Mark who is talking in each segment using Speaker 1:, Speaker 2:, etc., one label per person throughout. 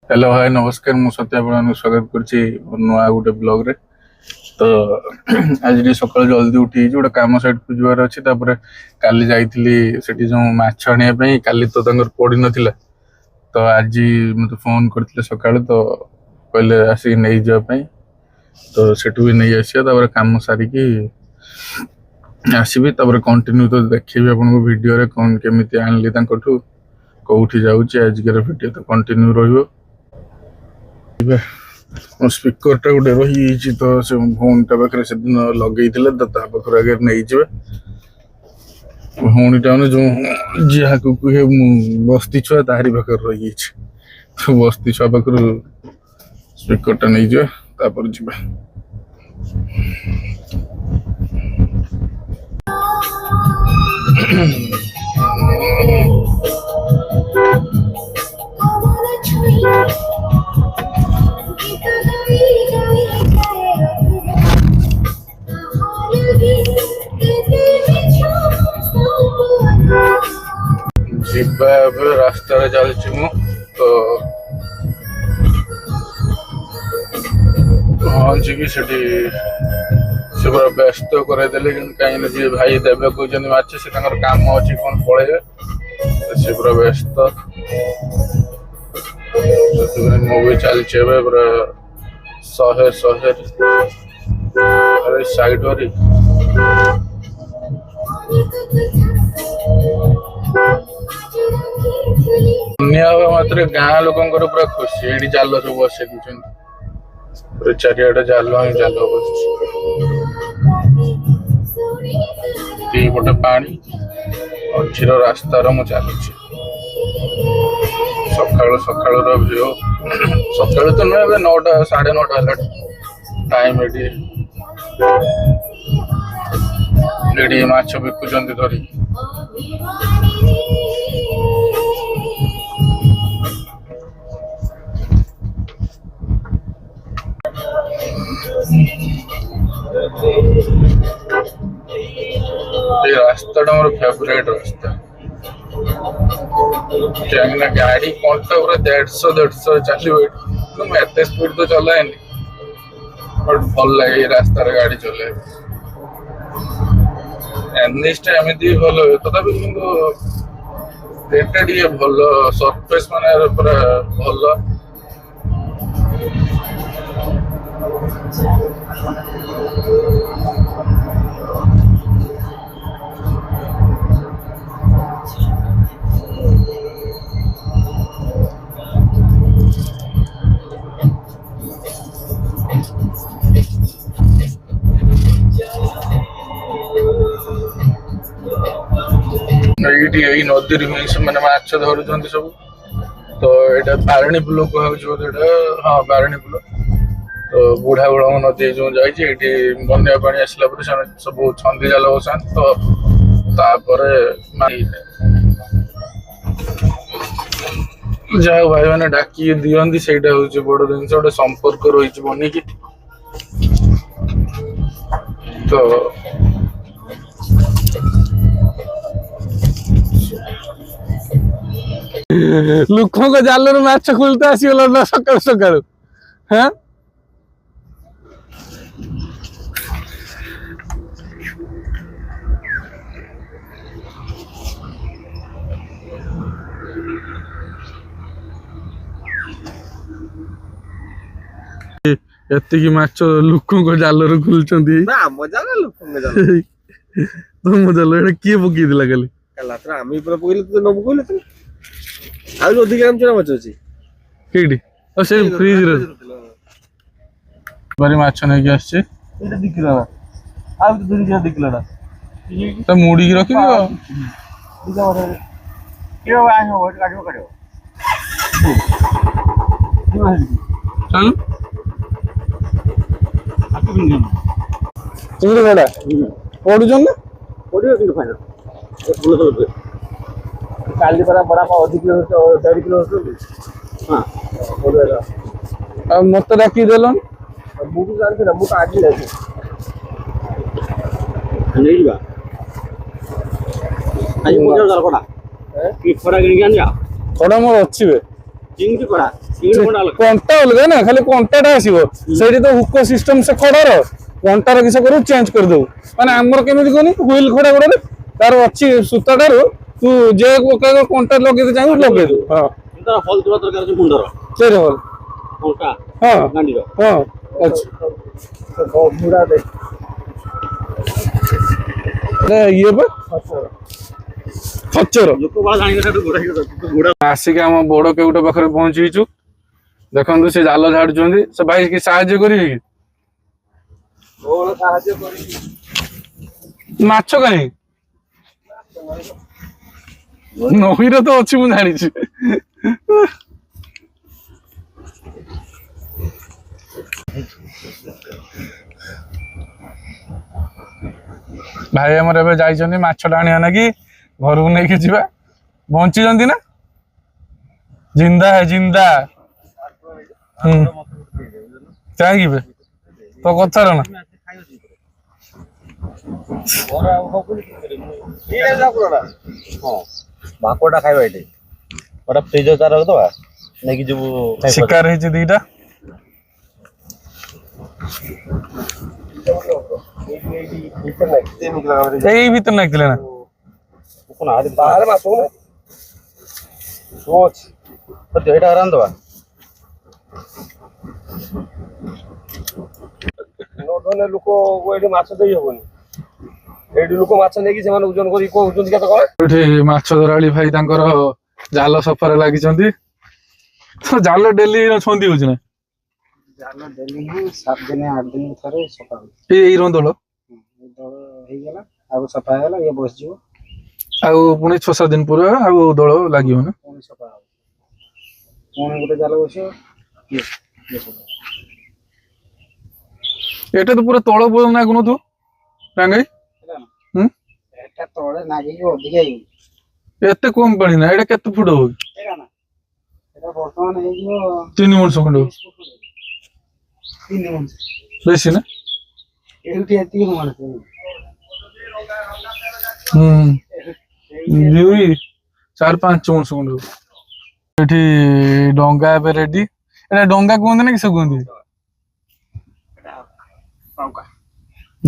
Speaker 1: Hello hi नमस्कार मु सत्य आपन स्वागत करछि नुआ गोटे ब्लॉग रे। तो आज रे सकाळ जल्दी उठी गोटे काम साइड को जुआर अछि। तापर काली जाइथिली सेठी जो माछ आनिया पई, काली तो तंगर पड़ी नथिला। तो आज मते फोन करथिले सकाळ, तो कहले आसी नै जा पई। तो सेठु भी नै आसिया, तापर काम सारी की आसीबी। तापर कंटिन्यू तो देखिबी आपन को वीडियो रे कोन केमिति आनली तांकठू, कोउठी जाउची। आज के वीडियो तो कंटिन्यू रहइबो। स्पीकर टा गोटे रही तो से फोन टा पाखे से दिन लगे तो पाखे आगे नहीं भौणी टा जो जहाँ को कहे बस्ती छुआ तारी पाखे रही तो बस्ती छुआ पाखर स्पीकर टा नहीं जापर जी रास्ता चलती मु तो पहुँची से पूरा व्यस्त करदेले कहीं जी भाई देवे कहते माछ से काम अच्छी कौन पड़े से पूरा व्यस्त मुझे चलचे पूरा शहे शहे साइड वाली मात्र गाँ लोक पूरा खुशी ये जाल सब बसई दूसरी चारिआडे जाल ही जाल बस गोटे पानी अच्छी रास्तार मु चलुची सकाल सकाल भ्यू सकाल तो नुहे 9टा 9:30 टाइम ये माछ बिकुंट धरी रास्ता मोर फेवरेट रास्ता कहीं गाड़ी कौन पूरा 150 चलो एत स्पीड तो चलाएनि बट भल लगे रास्ता गाड़ी चले एमती भल तथापि कि भल सरफेस मान पूरा भल यही नदी मैंने माछ धर सब तो यहाँ बारणी पुल कह हाँ बारणी पुल तो बुढ़ा बुढ़ा नदी जो जाइए बन्या पानी आसला सब छंदी जाल बसा तो जहा भाई मैंने डाकी दिखती से बड़ जिन गोटे संपर्क रही बनी की तो
Speaker 2: लोकों को जाल माछ खुलते आसीगल ना सकाल सकाल हाँ एति माछ लोकों को जाल खुलचंदी
Speaker 3: आम जाल लोकों जाल
Speaker 2: तुम जाल एटा किए पकई दिला काली
Speaker 3: काला तो आमी पूरा पकइले तो न पकइले तो आउ अधिक आम चना माछ अछि
Speaker 2: केडी ओ से फ्रीज रे बारी माछ नै के आछे
Speaker 3: एटा 2 किलो ना आउ तो दूरी 2 किलो ना
Speaker 2: त मुड़ी की रखिबो
Speaker 3: दिगा मारे के आइ हो काटियो काटियो
Speaker 2: चल
Speaker 3: आके बिन
Speaker 2: चिंगड़ी बड़ा पडु जन
Speaker 3: पडियो किलो फाइनल फुल फुल काली बड़ा बड़ा अधिक किलो 1.5 किलो हां
Speaker 2: अब मत राखी देलन
Speaker 3: मुझे जानते ना मुझे आज ही लेते नहीं बा आज मुझे जरा कोड़ा की कोड़ा गिन गया
Speaker 2: कोड़ा मोर अछि बे
Speaker 3: चिंगड़ी कोड़ा ସିଙ୍ଗଲ କଣ୍ଟା ଅଲଗା।
Speaker 2: କଣ୍ଟା ଅଲଗା ନା, ଖାଲି କଣ୍ଟାଟା ଆସିବ ସେଇଠି ତ ହୁକ ସିଷ୍ଟମ ସେ ଖଡାର କଣ୍ଟାର କିସ କରିବୁ ଚେଞ୍ଜ କରିଦବୁ। ମାନେ ଆମର କେମିତି କହନି ହୁଇଲ ଖଡା ଗୁଡାରେ ତାର ଅଛି ସୂତାଟାରୁ ତୁ ଯେ ପ୍ରକାର କଣ୍ଟା ଲଗେଇତେ ଚାହିଁବୁ ଲଗେଇଦବୁ। ହଁ
Speaker 3: କିନ୍ତୁ ହଲ୍ ଥିବା ଦରକାର ଅଛି ମୁଣ୍ଡର
Speaker 2: ସେଇଟା ଭଲ।
Speaker 3: କଣ୍ଟା
Speaker 2: ହଁ
Speaker 3: ଗାଣ୍ଡିର
Speaker 2: ହଁ ଅଛି।
Speaker 3: ମୁଣ୍ଡା ଦେ
Speaker 2: ଇଏ ବା ଖଚର।
Speaker 3: ଲୋକ ବାଳ ଜାଣିବେ ସେଠୁ ଘୋଡ଼ା
Speaker 2: ଆସିକି ଆମ ବଡ କେଉଟ ପାଖରେ ପହଞ୍ଚିଛୁ। ଦେଖନ୍ତୁ ସେ ଜାଲ ଝାଡୁଛନ୍ତି। ସେ ଭାଇ କି ସାହାଯ୍ୟ କରିବେ କି?
Speaker 3: କଣ ସାହାଯ୍ୟ କରିବି
Speaker 2: ମାଛ କାହିଁ ନଈରେ ତ ଅଛି ମୁଁ ଜାଣିଛି। ଭାଇ ଆମର ଏବେ ଯାଇଛନ୍ତି ମାଛଟା ଆଣିବା ନାଗି, ଘରକୁ ନେଇକି ଯିବା। ବଞ୍ଚିଛନ୍ତି ନା? ଜିନ୍ଦା ହେ ଜିନ୍ଦା। କାହିଁକି ବେ ତୋ କଥାର ନା
Speaker 3: ଭାକୁରଟା ଖାଇବା ଏଠି ଗୋଟେ ଫ୍ରିଜ ତାର ରଖିଦବା ନେଇକି ଯିବୁ
Speaker 2: ଶିକାର ହେଇଛି ଦିଟା। ଏଇ ଭିତରେ ନାଗିଥିଲେ ନା
Speaker 3: ବାହାରେ ମାଛ ଏଇଟା ରାନ୍ଧବା ନଧନେ ଲୋକ ଏଠି ମାଛ ଦେଇ ହବନି। ଏଇଠି ଲୋକ ମାଛ ନେଇକି ସେମାନେ ଓଜନ କରିକି କହୁଛନ୍ତି କେତେ କଣ।
Speaker 2: ଏଠି ମାଛ ଧରାଳି ଭାଇ ତାଙ୍କର ଜାଲ ସଫାରେ ଲାଗିଛନ୍ତି। ତ ଜାଲ ଡେଲି ଛନ୍ଦି ହଉଛି ନା?
Speaker 4: ଜାଲ ଡେଲି ନୁହଁ 7 ଦିନ 8 ଦିନ ଥରେ ସଫା ହଉଛି।
Speaker 2: ଏଇ ରନ୍ଦଳ
Speaker 4: ଏଇ ଦଳ ହେଇଗଲା ଆଉ ସଫା ହେଇଗଲା ଇଏ ବସିଯିବ
Speaker 2: ଆଉ ପୁଣି 6-7 ଦିନ ପରେ ଆଉ ଦଳ ଲାଗିବ ନା?
Speaker 4: ପୁଣି ସଫା ହବ ପୁଣି ଗୋଟେ ଜାଲ ବସିବ ଇଏ ସଫା।
Speaker 2: ଏଟା ତ ପୁରା ତଳ ପର୍ଯ୍ୟନ୍ତ ନାଗୁନଥିବ ରାଙ୍ଗେଇ?
Speaker 4: ହେଲା ନା
Speaker 2: ହୁଁ
Speaker 4: ଏଟା ତଳେ ନାଗିକି ଅଧିକା ହେଇଯାଉଛି।
Speaker 2: ଏତେ କମ ପାଣି ନା? ଏଟା କେତେ ଫୁଟ ହବ?
Speaker 4: ଏଇଟା ନା ଏଟା ବର୍ତ୍ତମାନ ହେଇଯିବ
Speaker 2: 3 ମଣିଷ ଖଣ୍ଡେ ହବ।
Speaker 4: 3 ମଣିଷ
Speaker 2: ବେଶୀ ନା?
Speaker 4: ଏଇଠି ଏତିକି ମଣିଷ
Speaker 2: ହୁଁ 4-5 ମଣିଷ ଖଣ୍ଡେ ହବ। ଏଠି ଡଙ୍ଗା ଏବେ ରେଡି। ଏଟା ଡଙ୍ଗା କୁହନ୍ତି ନା କିସ କୁହନ୍ତି?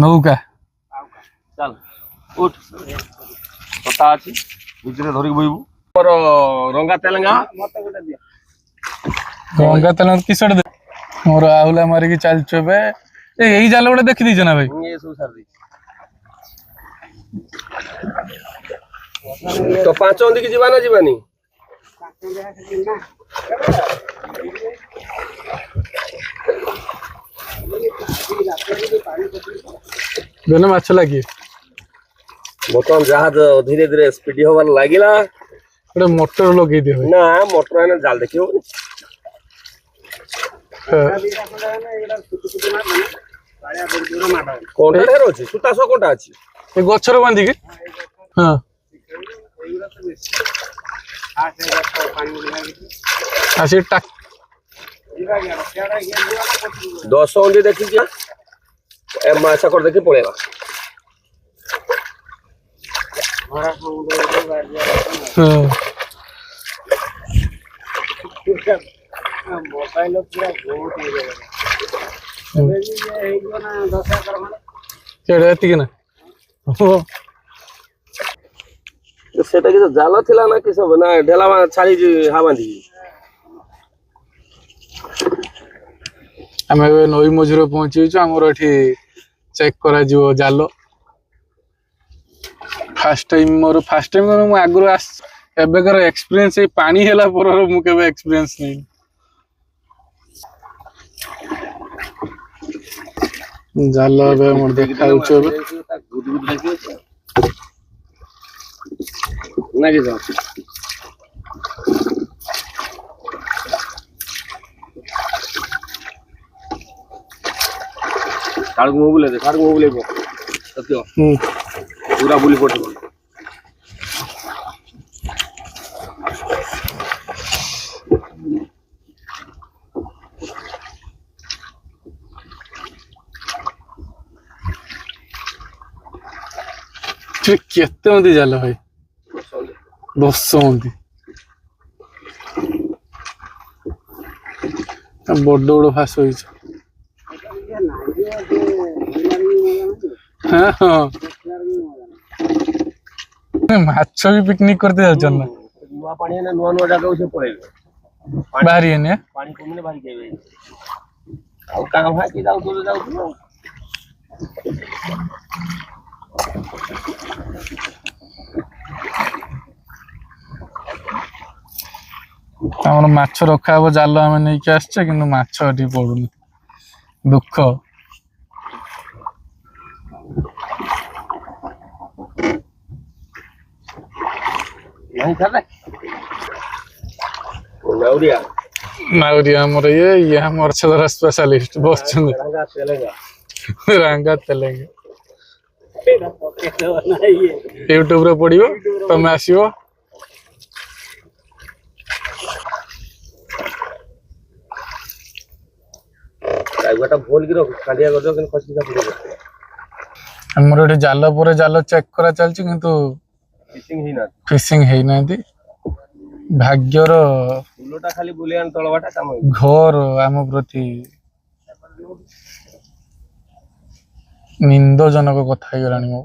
Speaker 2: ନୌକା।
Speaker 3: ଚାଲ ଉଠ ଛତା ଅଛି ଭିତରେ ଧରିକି ବଇବୁ। ମୋର ରଙ୍ଗା ତେଲେଙ୍ଗା
Speaker 4: ମତେ ଗୋଟେ ଦିଅ।
Speaker 2: ଡଙ୍ଗା ତାହେଲେ କିସଟେ ଦେ। ମୋର ଆହୁଲା ମାରିକି ଚାଲିଛୁ ଏବେ। ଏଇ ଜାଲ ଗୋଟେ ଦେଖି ଦେଇଛ ନା ଭାଇ?
Speaker 3: ଏ ସବୁ ସାରି ଦେଇଛି। ତ 5 ଅନ୍ଦିକି ଯିବା ନା ଯିବାନି?
Speaker 2: ବେଲେ ମାଛ ଲାଗି
Speaker 3: ବର୍ତ୍ତମାନ ଜାହାଜ ଧୀରେ ଧୀରେ ସ୍ପିଡି ହବାର ଲାଗିଲା।
Speaker 2: ଗୋଟେ ମୋଟର ଲଗେଇ ଦିଅ ଭାଇ।
Speaker 3: ନା ମୋଟର ଏଇନା ଜାଲ ଦେଖି ହବନି। କଣ୍ଟା ଢେର ଅଛି ସୂତା ସହ କଣ୍ଟା ଅଛି।
Speaker 2: ଏ ଗଛରେ ବାନ୍ଧିକି ହଁ ଆସି ଟା
Speaker 3: 10 ଅନ୍ଦି ଦେଖିଛି ଏ ମାଛ କରି ଦେଖି ପଳେଇବା।
Speaker 2: ହଁ
Speaker 4: ମୋବାଇଲ ପୁରା ବହୁତ ହେଇଯିବ ନା 10 ଏକର ଖଣ୍ଡେ।
Speaker 2: କେଡେ ଏତିକି ନା? ହଁ
Speaker 3: ସେଟା କିଛି ଜାଲ ଥିଲା ନା କିସ ନା ଢେଲା ଛାଡିଛି ହା ବାନ୍ଧିକି।
Speaker 2: ଆମେ ଏବେ ନଈ ମଝିରେ ପହଞ୍ଚିଛୁ। ଆମର ଏଠି ଚେକ୍ କରାଯିବ ଜାଲ। ଫାଷ୍ଟ ଟାଇମ ମୁଁ ଆଗରୁ ଏବେକାର ଏକ୍ସପିରିଏନ୍ସ ଏଇ ପାଣି ହେଲା ପରେ ମୁଁ କେବେ ଏକ୍ସପିରିଏନ୍ସ ନେଇନି। ଜାଲ ଏବେ ଆମର ଦେଖା ଯାଉଛି ଏବେ।
Speaker 3: ନା କି କାଳକୁ ମୁଁ ବୁଲେଇ ଦେ କାଳକୁ ମୁଁ ବୁଲେଇବ ସତ୍ୟ ପୁରା ବୁଲି ପଡ଼ିବ।
Speaker 2: କେତେ ମନ୍ତି ଜାଲ ଭାଇ? 10 ମନ୍ତି।
Speaker 1: ବଡ ବଡ ଫାସ ହେଇଛି। ହଁ ହଁ ମାଛ ବି ପିକନିକ କରତେ ଯାଉଛନ୍ତି ନା
Speaker 3: ନୂଆ ପାଣି ହେଲେ ନୂଆ ନୂଆ ଜାଗାକୁ ସେ ପଳେଇବେ।
Speaker 1: ବାହାରିବେନି ଆଁ?
Speaker 3: ପାଣି କମିଲେ ବାହାରି ଖାଇବେ। ଆଉ କାଁ ଭାଇ କି ଯାଉଥିବ ଯାଉଥିବ।
Speaker 1: ଆମର ମାଛ ରଖା ହବ ଜାଲ ଆମେ ନେଇକି ଆସିଛେ କିନ୍ତୁ ମାଛ ଏଠି ପଡୁନି ଦୁଃଖ।
Speaker 3: ନାହିଁ ଖାଲେ ନାଉରିଆ
Speaker 1: ନାଉରିଆ ଆମର ଇଏ ଆମର ଛଦରା ସ୍ପେଶାଲିଷ୍ଟ ବସିଛନ୍ତି
Speaker 3: ରଙ୍ଗା ତେଲେଙ୍ଗା
Speaker 1: ରାଙ୍ଗା ତେଲେଙ୍ଗ। ୟୁଟ୍ୟୁବ ରେ ପଡିବ ତମେ ଆସିବ।
Speaker 3: ଗୋଟା ଭୁଲ କି ରଖ ଖାଲିଆ କରିଦେବ କିନ୍ତୁ ଖସି ପଡିବ।
Speaker 1: ଆମର ଏଠି ଜାଲ ପରେ ଜାଲ ଚେକ୍ କରା ଚାଲିଛି କିନ୍ତୁ ଫିସିଂ ହେଇନାହାନ୍ତି। ଭାଗ୍ୟର
Speaker 3: ଫୁଲଟା ଖାଲି ବୁଲିଆନ ତଳବାଟା କାମ
Speaker 1: ଘୋର ଆମ ପ୍ରତି ନିନ୍ଦଜନକ କଥା ହେଇଗଲାଣି ମୋ।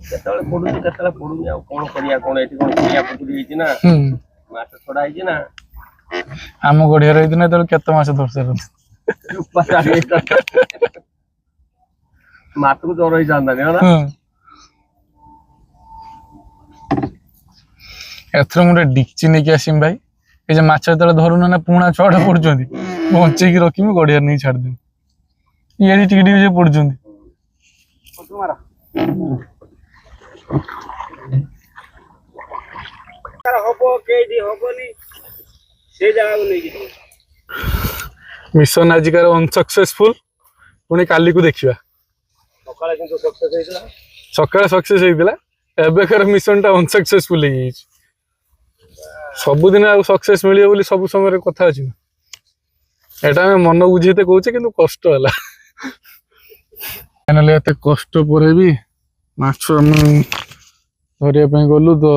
Speaker 3: କେତେବେଳେ ପଡୁଛି କେତେବେଳେ ପଡୁନି ଆଉ କଣ କରିବା କଣ ଏଠି କଣ କୁଡ଼ିଆ ପୁକୁରି ହେଇଛି ନା ମାଛ ଛଡା ହେଇଛି ନା।
Speaker 1: ଆମ ଗଡିଆରେ ହେଇଥିଲା ଯେତେବେଳେ କେତେ ମାଛ ଧରିସାରନ୍ତି।
Speaker 3: ମାଛକୁ ଜ୍ୱର ହେଇଯାଆନ୍ତାନି ହେଲା।
Speaker 1: ଏଥର ମୁଁ ଗୋଟେ ଡିକ୍ଚି ନେଇକି ଆସିମି ଭାଇ। ଏ ଯେ ମାଛ ଯେତେବେଳେ ଧରୁନ ନା ପୁଣା ଛୁଆଟା ପଡୁଛନ୍ତି ବଞ୍ଚେଇକି ରଖିବି ଗଡିଆରେ ନେଇ ଛାଡିଦେବି। ଇଏ ଟିକେ ଟିକେ ଯେ ପଡୁଛନ୍ତି।
Speaker 3: ହବ କେଇଟି ହବନି ସେ ଜାଗାକୁ ନେଇକି ଯିବ।
Speaker 1: ମିଶନ ଆଜିକାର ଅନସକ୍ସେସଫୁଲ ପୁଣି କାଲିକୁ ଦେଖିବା।
Speaker 3: ସକାଳେ କିନ୍ତୁ ସକ୍ସେସ ହେଇଥିଲା।
Speaker 1: ସକାଳେ ସକ୍ସେସ ହେଇଥିଲା ଏବେକାର ମିଶନ ଟା ଅନସକ୍ସେସଫୁଲ ହେଇଯାଇଛି। ସବୁଦିନ ଆଉ ସକ୍ସେସ ମିଳିବ ବୋଲି ସବୁ ସମୟରେ କଥା ଅଛି ନା। ଏଟା ଆମେ ମନ ବୁଝେଇତେ କହୁଛେ କିନ୍ତୁ କଷ୍ଟ ହେଲା। ଫାଇନାଲି ଏତେ କଷ୍ଟ ପରେ ବି ମାଛ ଆମେ ଧରିବା ପାଇଁ ଗଲୁ ତ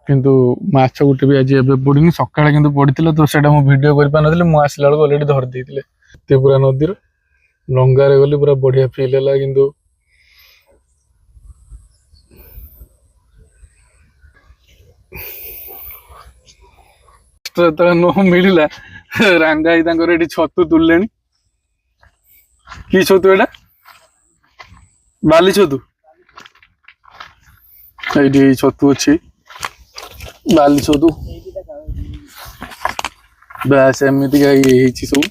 Speaker 1: କିନ୍ତୁ ମାଛ ଗୋଟେ ବି ଆଜି ଏବେ ପଡିନି। ସକାଳେ କିନ୍ତୁ ପଡିଥିଲା ତ ସେଇଟା ମୁଁ ଭିଡିଓ କରିପାରିନଥିଲି। ମୁଁ ଆସିଲା ବେଳକୁ ଅଲରେଡି ଧରି ଦେଇଥିଲେ ତ୍ରିପୁରା ନଦୀର ଡଙ୍ଗାରେ ଗଲି ପୁରା ବଢିଆ ଫିଲ୍ ହେଲା। କିନ୍ତୁ ଯେତେବେଳେ ନ ମିଳିଲା ରାଙ୍ଗା ଭାଇ ତାଙ୍କର ଏଠି ଛତୁ ତୁଳିଲେଣି। କି ଛତୁ ଏଟା? ବାଲି ଛତୁ। ଏଇଠି ଛତୁ ଅଛି ବାଲି ଛତୁ। ବାସ୍ ଏମିତିକା ଇଏ ହେଇଛି ସବୁ।